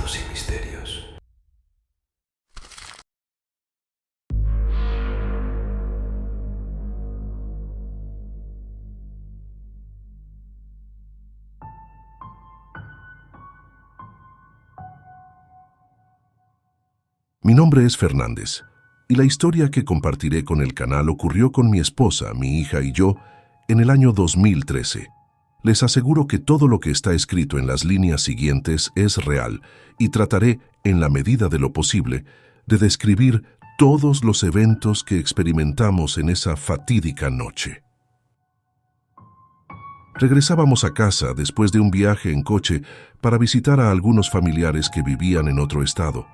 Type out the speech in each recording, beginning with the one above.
mitos y misterios. Mi nombre es Fernández, y la historia que compartiré con el canal ocurrió con mi esposa, mi hija y yo en el año 2013. Les aseguro que todo lo que está escrito en las líneas siguientes es real y trataré, en la medida de lo posible, de describir todos los eventos que experimentamos en esa fatídica noche. Regresábamos a casa después de un viaje en coche para visitar a algunos familiares que vivían en otro estado.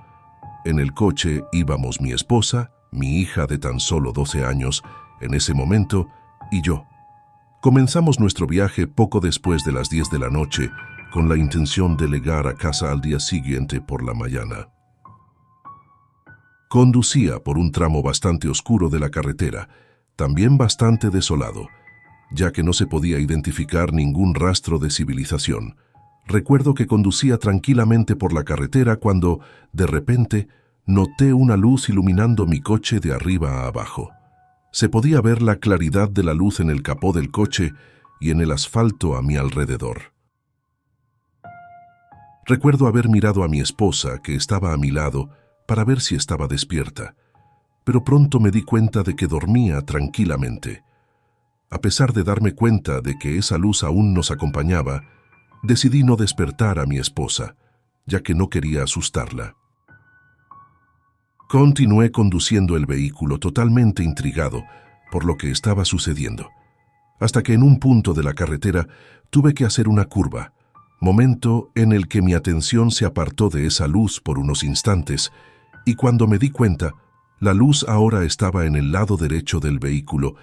En el coche íbamos mi esposa, mi hija de tan solo 12 años, en ese momento, y yo. Comenzamos nuestro viaje poco después de las 10 de la noche, con la intención de llegar a casa al día siguiente por la mañana. Conducía por un tramo bastante oscuro de la carretera, también bastante desolado, ya que no se podía identificar ningún rastro de civilización. Recuerdo que conducía tranquilamente por la carretera cuando, de repente, noté una luz iluminando mi coche de arriba a abajo. Se podía ver la claridad de la luz en el capó del coche y en el asfalto a mi alrededor. Recuerdo haber mirado a mi esposa, que estaba a mi lado, para ver si estaba despierta, pero pronto me di cuenta de que dormía tranquilamente. A pesar de darme cuenta de que esa luz aún nos acompañaba, decidí no despertar a mi esposa, ya que no quería asustarla. Continué conduciendo el vehículo totalmente intrigado por lo que estaba sucediendo, hasta que en un punto de la carretera tuve que hacer una curva, momento en el que mi atención se apartó de esa luz por unos instantes, y cuando me di cuenta, la luz ahora estaba en el lado derecho del vehículo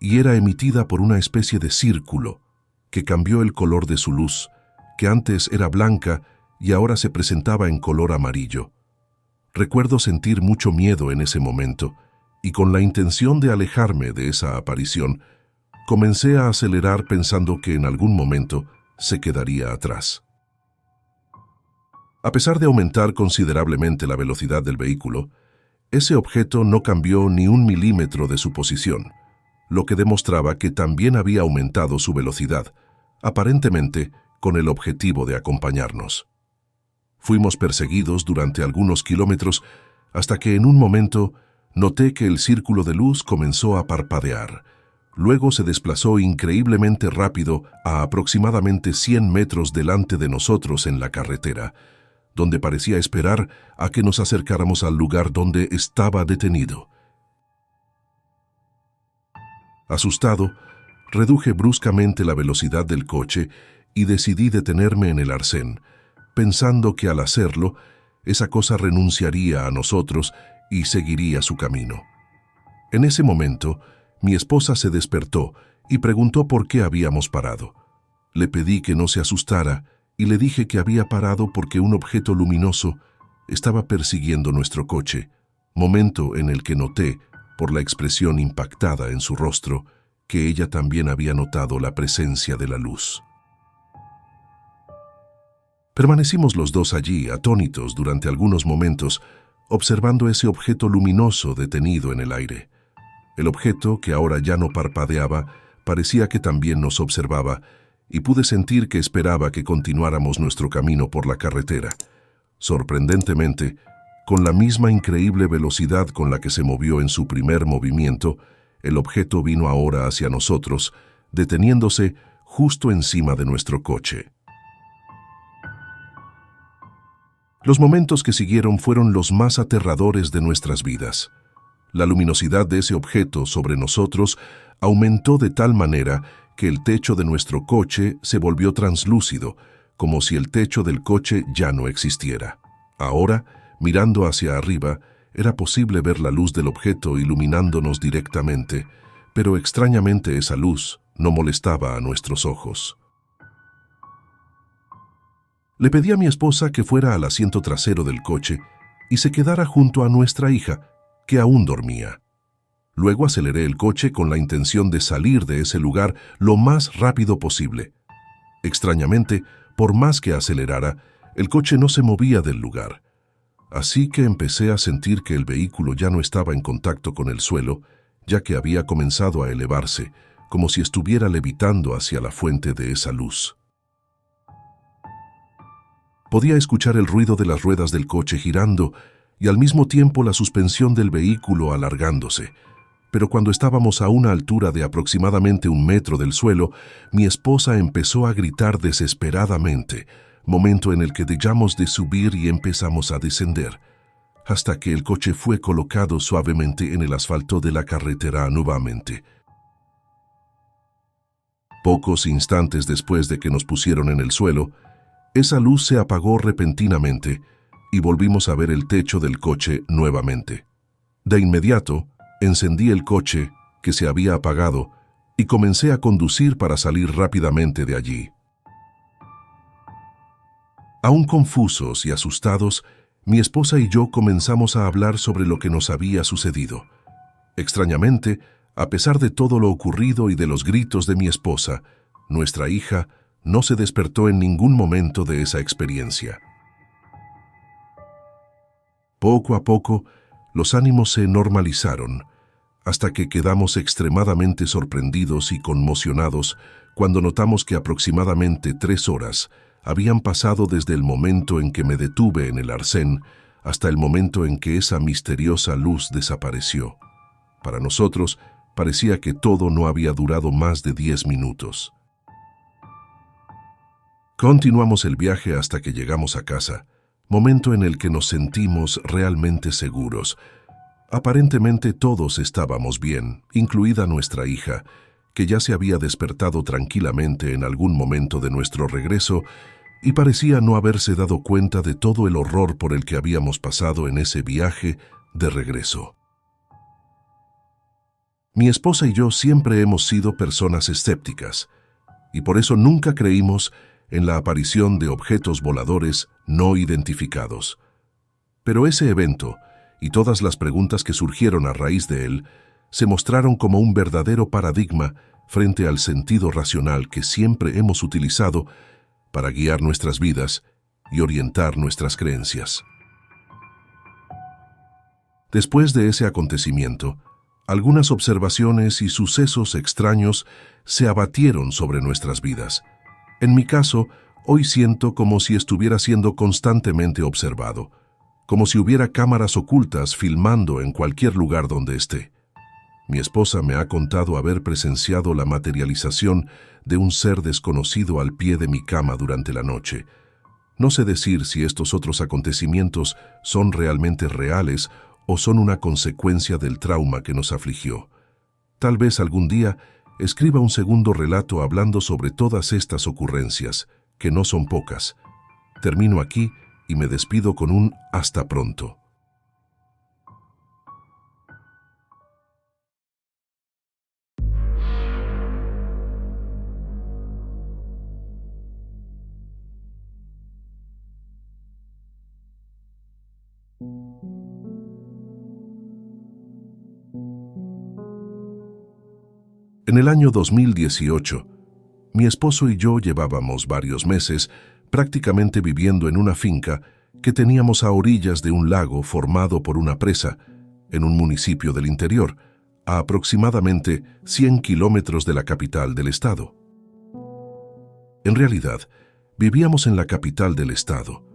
y era emitida por una especie de círculo que cambió el color de su luz, que antes era blanca y ahora se presentaba en color amarillo. Recuerdo sentir mucho miedo en ese momento y con la intención de alejarme de esa aparición, comencé a acelerar pensando que en algún momento se quedaría atrás. A pesar de aumentar considerablemente la velocidad del vehículo, ese objeto no cambió ni un milímetro de su posición, lo que demostraba que también había aumentado su velocidad, aparentemente con el objetivo de acompañarnos. Fuimos perseguidos durante algunos kilómetros hasta que en un momento noté que el círculo de luz comenzó a parpadear. Luego se desplazó increíblemente rápido a aproximadamente 100 metros delante de nosotros en la carretera, donde parecía esperar a que nos acercáramos al lugar donde estaba detenido. Asustado, reduje bruscamente la velocidad del coche y decidí detenerme en el arcén, pensando que al hacerlo, esa cosa renunciaría a nosotros y seguiría su camino. En ese momento, mi esposa se despertó y preguntó por qué habíamos parado. Le pedí que no se asustara y le dije que había parado porque un objeto luminoso estaba persiguiendo nuestro coche, momento en el que noté, por la expresión impactada en su rostro, que ella también había notado la presencia de la luz. Permanecimos los dos allí, atónitos, durante algunos momentos, observando ese objeto luminoso detenido en el aire. El objeto, que ahora ya no parpadeaba, parecía que también nos observaba, y pude sentir que esperaba que continuáramos nuestro camino por la carretera. Sorprendentemente, con la misma increíble velocidad con la que se movió en su primer movimiento, el objeto vino ahora hacia nosotros, deteniéndose justo encima de nuestro coche. Los momentos que siguieron fueron los más aterradores de nuestras vidas. La luminosidad de ese objeto sobre nosotros aumentó de tal manera que el techo de nuestro coche se volvió translúcido, como si el techo del coche ya no existiera. Ahora, mirando hacia arriba, era posible ver la luz del objeto iluminándonos directamente, pero extrañamente esa luz no molestaba a nuestros ojos. Le pedí a mi esposa que fuera al asiento trasero del coche y se quedara junto a nuestra hija, que aún dormía. Luego aceleré el coche con la intención de salir de ese lugar lo más rápido posible. Extrañamente, por más que acelerara, el coche no se movía del lugar. Así que empecé a sentir que el vehículo ya no estaba en contacto con el suelo, ya que había comenzado a elevarse, como si estuviera levitando hacia la fuente de esa luz. Podía escuchar el ruido de las ruedas del coche girando y al mismo tiempo la suspensión del vehículo alargándose. Pero cuando estábamos a una altura de aproximadamente 1 metro del suelo, mi esposa empezó a gritar desesperadamente, momento en el que dejamos de subir y empezamos a descender, hasta que el coche fue colocado suavemente en el asfalto de la carretera nuevamente. Pocos instantes después de que nos pusieron en el suelo, esa luz se apagó repentinamente y volvimos a ver el techo del coche nuevamente. De inmediato, encendí el coche, que se había apagado, y comencé a conducir para salir rápidamente de allí. Aún confusos y asustados, mi esposa y yo comenzamos a hablar sobre lo que nos había sucedido. Extrañamente, a pesar de todo lo ocurrido y de los gritos de mi esposa, nuestra hija no se despertó en ningún momento de esa experiencia. Poco a poco, los ánimos se normalizaron, hasta que quedamos extremadamente sorprendidos y conmocionados cuando notamos que aproximadamente 3 horas habían pasado desde el momento en que me detuve en el arcén hasta el momento en que esa misteriosa luz desapareció. Para nosotros, parecía que todo no había durado más de 10 minutos. Continuamos el viaje hasta que llegamos a casa, momento en el que nos sentimos realmente seguros. Aparentemente todos estábamos bien, incluida nuestra hija, que ya se había despertado tranquilamente en algún momento de nuestro regreso y parecía no haberse dado cuenta de todo el horror por el que habíamos pasado en ese viaje de regreso. Mi esposa y yo siempre hemos sido personas escépticas, y por eso nunca creímos en la aparición de objetos voladores no identificados. Pero ese evento, y todas las preguntas que surgieron a raíz de él, se mostraron como un verdadero paradigma frente al sentido racional que siempre hemos utilizado para guiar nuestras vidas y orientar nuestras creencias. Después de ese acontecimiento, algunas observaciones y sucesos extraños se abatieron sobre nuestras vidas. En mi caso, hoy siento como si estuviera siendo constantemente observado, como si hubiera cámaras ocultas filmando en cualquier lugar donde esté. Mi esposa me ha contado haber presenciado la materialización de un ser desconocido al pie de mi cama durante la noche. No sé decir si estos otros acontecimientos son realmente reales o son una consecuencia del trauma que nos afligió. Tal vez algún día escriba un segundo relato hablando sobre todas estas ocurrencias, que no son pocas. Termino aquí y me despido con un hasta pronto. En el año 2018, mi esposo y yo llevábamos varios meses prácticamente viviendo en una finca que teníamos a orillas de un lago formado por una presa, en un municipio del interior, a aproximadamente 100 kilómetros de la capital del estado. En realidad, vivíamos en la capital del estado,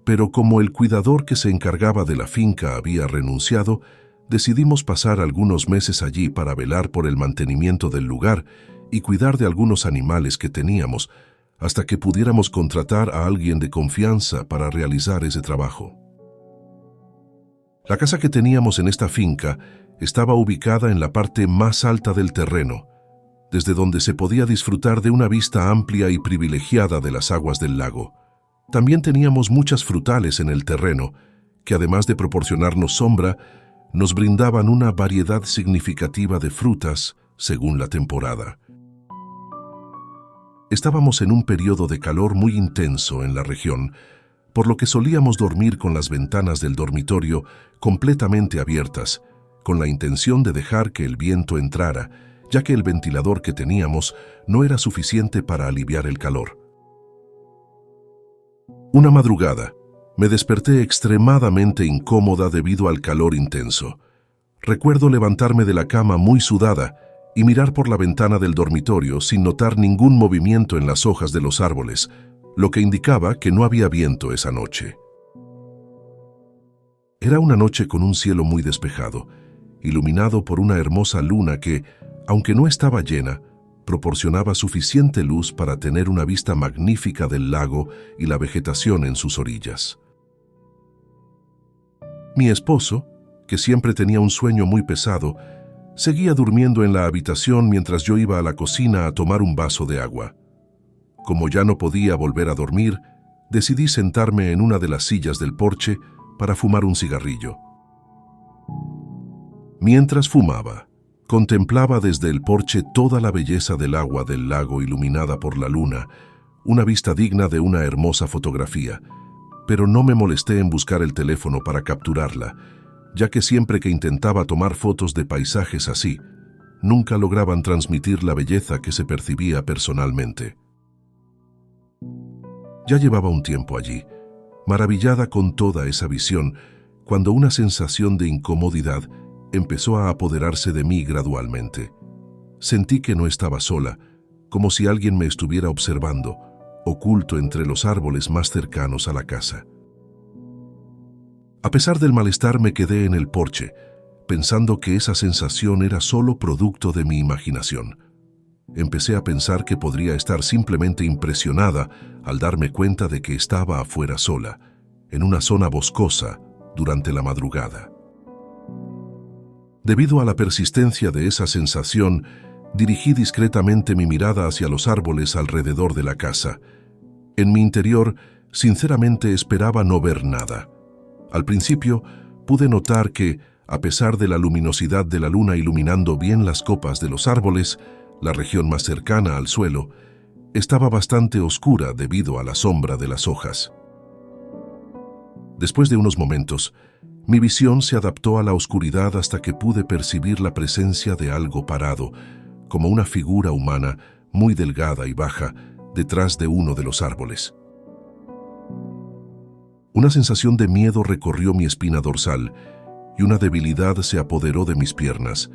pero como el cuidador que se encargaba de la finca había renunciado, decidimos pasar algunos meses allí para velar por el mantenimiento del lugar y cuidar de algunos animales que teníamos, hasta que pudiéramos contratar a alguien de confianza para realizar ese trabajo. La casa que teníamos en esta finca estaba ubicada en la parte más alta del terreno, desde donde se podía disfrutar de una vista amplia y privilegiada de las aguas del lago. También teníamos muchas frutales en el terreno, que además de proporcionarnos sombra, nos brindaban una variedad significativa de frutas según la temporada. Estábamos en un periodo de calor muy intenso en la región, por lo que solíamos dormir con las ventanas del dormitorio completamente abiertas, con la intención de dejar que el viento entrara, ya que el ventilador que teníamos no era suficiente para aliviar el calor. Una madrugada, me desperté extremadamente incómoda debido al calor intenso. Recuerdo levantarme de la cama muy sudada y mirar por la ventana del dormitorio sin notar ningún movimiento en las hojas de los árboles, lo que indicaba que no había viento esa noche. Era una noche con un cielo muy despejado, iluminado por una hermosa luna que, aunque no estaba llena, proporcionaba suficiente luz para tener una vista magnífica del lago y la vegetación en sus orillas. Mi esposo, que siempre tenía un sueño muy pesado, seguía durmiendo en la habitación mientras yo iba a la cocina a tomar un vaso de agua. Como ya no podía volver a dormir, decidí sentarme en una de las sillas del porche para fumar un cigarrillo. Mientras fumaba, contemplaba desde el porche toda la belleza del agua del lago iluminada por la luna, una vista digna de una hermosa fotografía, pero no me molesté en buscar el teléfono para capturarla, ya que siempre que intentaba tomar fotos de paisajes así, nunca lograban transmitir la belleza que se percibía personalmente. Ya llevaba un tiempo allí, maravillada con toda esa visión, cuando una sensación de incomodidad empezó a apoderarse de mí gradualmente. Sentí que no estaba sola, como si alguien me estuviera observando, oculto entre los árboles más cercanos a la casa. A pesar del malestar, me quedé en el porche, pensando que esa sensación era solo producto de mi imaginación. Empecé a pensar que podría estar simplemente impresionada al darme cuenta de que estaba afuera sola, en una zona boscosa, durante la madrugada. Debido a la persistencia de esa sensación, dirigí discretamente mi mirada hacia los árboles alrededor de la casa. En mi interior, sinceramente esperaba no ver nada. Al principio, pude notar que, a pesar de la luminosidad de la luna iluminando bien las copas de los árboles, la región más cercana al suelo, estaba bastante oscura debido a la sombra de las hojas. Después de unos momentos, mi visión se adaptó a la oscuridad hasta que pude percibir la presencia de algo parado, como una figura humana muy delgada y baja, detrás de uno de los árboles. Una sensación de miedo recorrió mi espina dorsal y una debilidad se apoderó de mis piernas.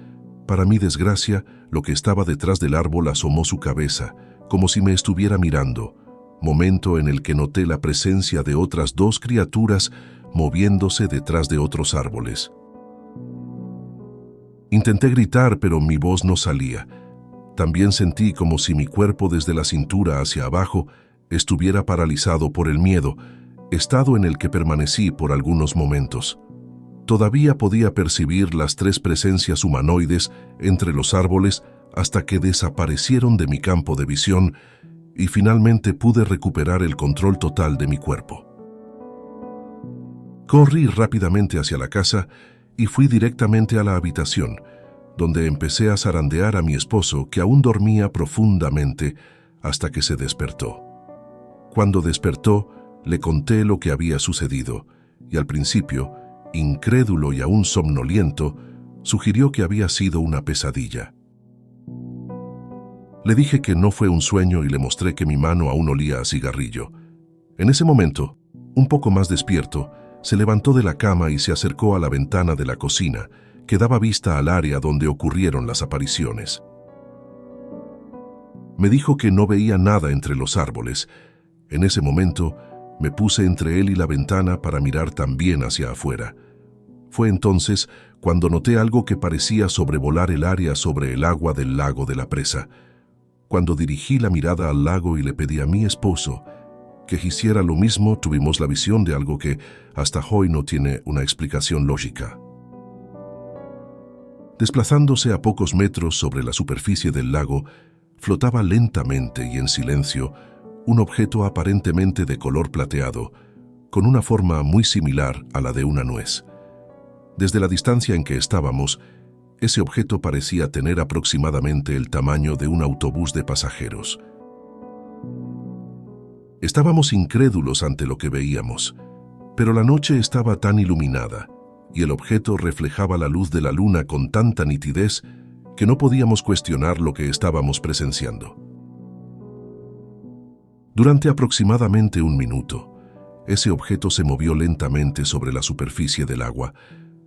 Para mi desgracia, lo que estaba detrás del árbol asomó su cabeza, como si me estuviera mirando, momento en el que noté la presencia de otras dos criaturas moviéndose detrás de otros árboles. Intenté gritar, pero mi voz no salía. También sentí como si mi cuerpo desde la cintura hacia abajo estuviera paralizado por el miedo, estado en el que permanecí por algunos momentos. Todavía podía percibir las tres presencias humanoides entre los árboles hasta que desaparecieron de mi campo de visión y finalmente pude recuperar el control total de mi cuerpo. Corrí rápidamente hacia la casa y fui directamente a la habitación, donde empecé a zarandear a mi esposo, que aún dormía profundamente, hasta que se despertó. Cuando despertó, le conté lo que había sucedido, y al principio, incrédulo y aún somnoliento, sugirió que había sido una pesadilla. Le dije que no fue un sueño y le mostré que mi mano aún olía a cigarrillo. En ese momento, un poco más despierto, se levantó de la cama y se acercó a la ventana de la cocina, que daba vista al área donde ocurrieron las apariciones. Me dijo que no veía nada entre los árboles. En ese momento, me puse entre él y la ventana para mirar también hacia afuera. Fue entonces cuando noté algo que parecía sobrevolar el área sobre el agua del lago de la presa. Cuando dirigí la mirada al lago y le pedí a mi esposo que hiciera lo mismo, tuvimos la visión de algo que hasta hoy no tiene una explicación lógica. Desplazándose a pocos metros sobre la superficie del lago, flotaba lentamente y en silencio un objeto aparentemente de color plateado, con una forma muy similar a la de una nuez. Desde la distancia en que estábamos, ese objeto parecía tener aproximadamente el tamaño de un autobús de pasajeros. Estábamos incrédulos ante lo que veíamos, pero la noche estaba tan iluminada y el objeto reflejaba la luz de la luna con tanta nitidez que no podíamos cuestionar lo que estábamos presenciando. Durante aproximadamente un minuto, ese objeto se movió lentamente sobre la superficie del agua,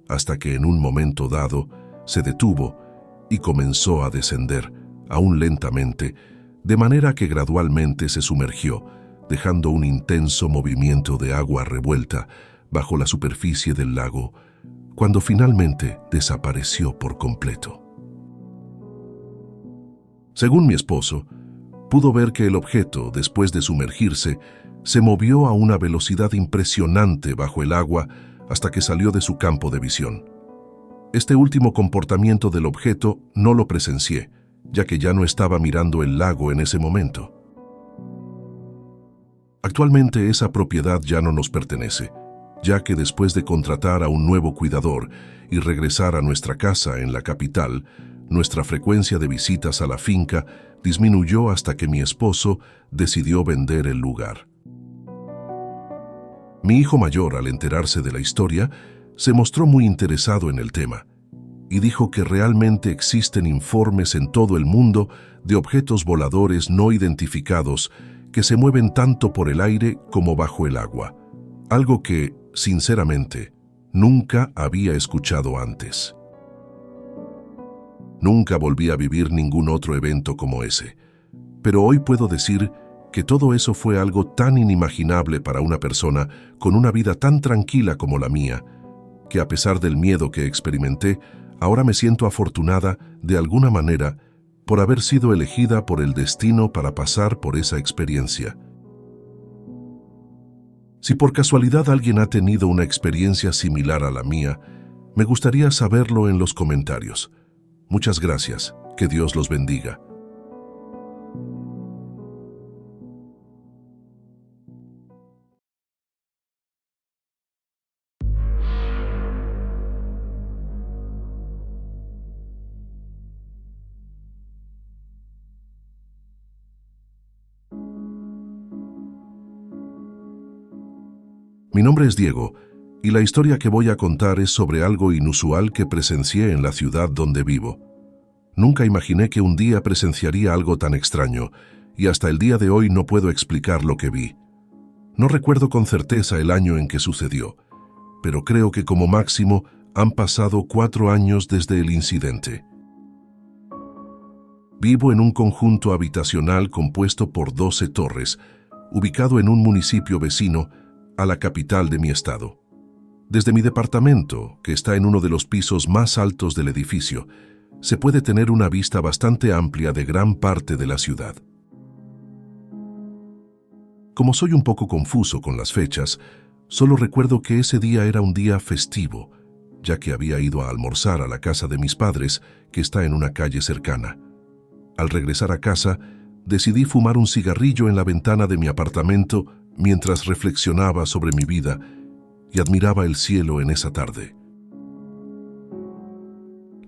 hasta que en un momento dado se detuvo y comenzó a descender, aún lentamente, de manera que gradualmente se sumergió, dejando un intenso movimiento de agua revuelta bajo la superficie del lago, cuando finalmente desapareció por completo. Según mi esposo, pudo ver que el objeto, después de sumergirse, se movió a una velocidad impresionante bajo el agua hasta que salió de su campo de visión. Este último comportamiento del objeto no lo presencié, ya que ya no estaba mirando el lago en ese momento. Actualmente esa propiedad ya no nos pertenece, ya que después de contratar a un nuevo cuidador y regresar a nuestra casa en la capital, nuestra frecuencia de visitas a la finca disminuyó hasta que mi esposo decidió vender el lugar. Mi hijo mayor, al enterarse de la historia, se mostró muy interesado en el tema y dijo que realmente existen informes en todo el mundo de objetos voladores no identificados que se mueven tanto por el aire como bajo el agua, algo que, sinceramente, nunca había escuchado antes. Nunca volví a vivir ningún otro evento como ese, pero hoy puedo decir que todo eso fue algo tan inimaginable para una persona con una vida tan tranquila como la mía, que a pesar del miedo que experimenté, ahora me siento afortunada, de alguna manera, por haber sido elegida por el destino para pasar por esa experiencia. Si por casualidad alguien ha tenido una experiencia similar a la mía, me gustaría saberlo en los comentarios. Muchas gracias. Que Dios los bendiga. Mi nombre es Diego, y la historia que voy a contar es sobre algo inusual que presencié en la ciudad donde vivo. Nunca imaginé que un día presenciaría algo tan extraño, y hasta el día de hoy no puedo explicar lo que vi. No recuerdo con certeza el año en que sucedió, pero creo que como máximo han pasado 4 años desde el incidente. Vivo en un conjunto habitacional compuesto por 12 torres, ubicado en un municipio vecino a la capital de mi estado. Desde mi departamento, que está en uno de los pisos más altos del edificio, se puede tener una vista bastante amplia de gran parte de la ciudad. Como soy un poco confuso con las fechas, solo recuerdo que ese día era un día festivo, ya que había ido a almorzar a la casa de mis padres, que está en una calle cercana. Al regresar a casa, decidí fumar un cigarrillo en la ventana de mi apartamento mientras reflexionaba sobre mi vida y admiraba el cielo en esa tarde.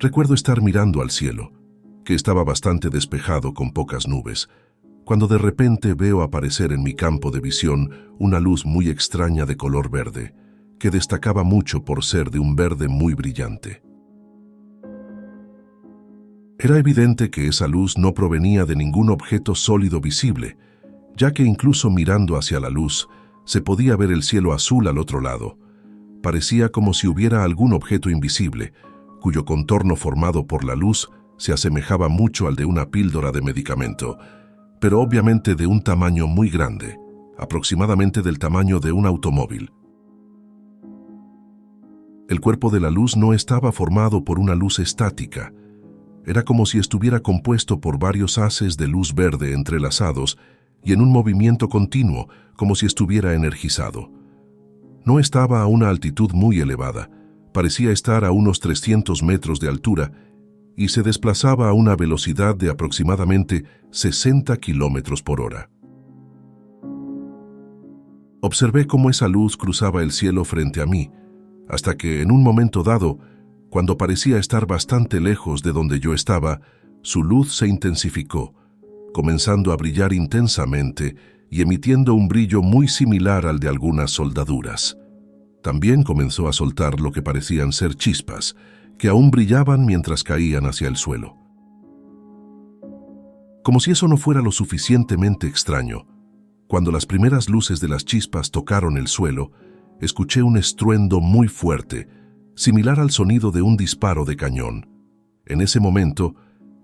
Recuerdo estar mirando al cielo, que estaba bastante despejado con pocas nubes, cuando de repente veo aparecer en mi campo de visión una luz muy extraña de color verde, que destacaba mucho por ser de un verde muy brillante. Era evidente que esa luz no provenía de ningún objeto sólido visible, ya que incluso mirando hacia la luz, se podía ver el cielo azul al otro lado. Parecía como si hubiera algún objeto invisible, cuyo contorno formado por la luz se asemejaba mucho al de una píldora de medicamento, pero obviamente de un tamaño muy grande, aproximadamente del tamaño de un automóvil. El cuerpo de la luz no estaba formado por una luz estática. Era como si estuviera compuesto por varios haces de luz verde entrelazados y en un movimiento continuo, como si estuviera energizado. No estaba a una altitud muy elevada, parecía estar a unos 300 metros de altura y se desplazaba a una velocidad de aproximadamente 60 kilómetros por hora. Observé cómo esa luz cruzaba el cielo frente a mí, hasta que en un momento dado, cuando parecía estar bastante lejos de donde yo estaba, su luz se intensificó, comenzando a brillar intensamente y emitiendo un brillo muy similar al de algunas soldaduras. También comenzó a soltar lo que parecían ser chispas, que aún brillaban mientras caían hacia el suelo. Como si eso no fuera lo suficientemente extraño, Cuando las primeras luces de las chispas tocaron el suelo, escuché un estruendo muy fuerte, similar al sonido de un disparo de cañón. En ese momento,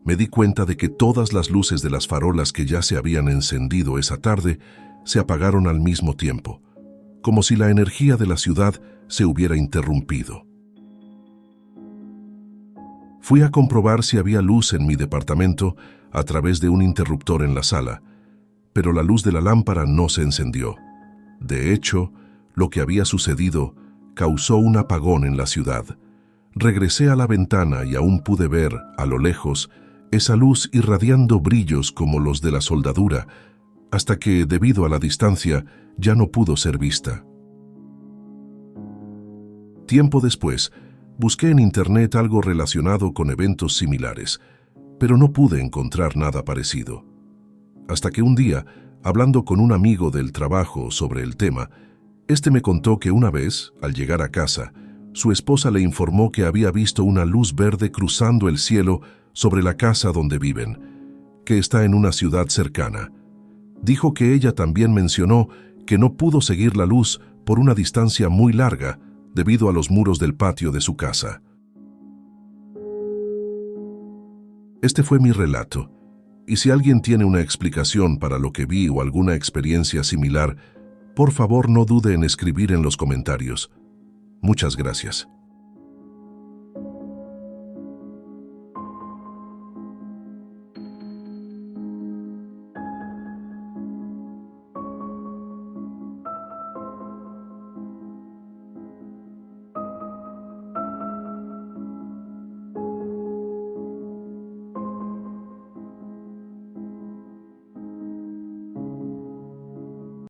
me di cuenta de que todas las luces de las farolas que ya se habían encendido esa tarde se apagaron al mismo tiempo, como si la energía de la ciudad se hubiera interrumpido. Fui a comprobar si había luz en mi departamento a través de un interruptor en la sala, pero la luz de la lámpara no se encendió. De hecho, lo que había sucedido causó un apagón en la ciudad. Regresé a la ventana y aún pude ver, a lo lejos, esa luz irradiando brillos como los de la soldadura, hasta que, debido a la distancia, ya no pudo ser vista. Tiempo después, busqué en internet algo relacionado con eventos similares, pero no pude encontrar nada parecido. Hasta que un día, hablando con un amigo del trabajo sobre el tema, este me contó que una vez, al llegar a casa, su esposa le informó que había visto una luz verde cruzando el cielo sobre la casa donde viven, que está en una ciudad cercana. Dijo que ella también mencionó que no pudo seguir la luz por una distancia muy larga debido a los muros del patio de su casa. Este fue mi relato, y si alguien tiene una explicación para lo que vi o alguna experiencia similar, por favor no dude en escribir en los comentarios. Muchas gracias.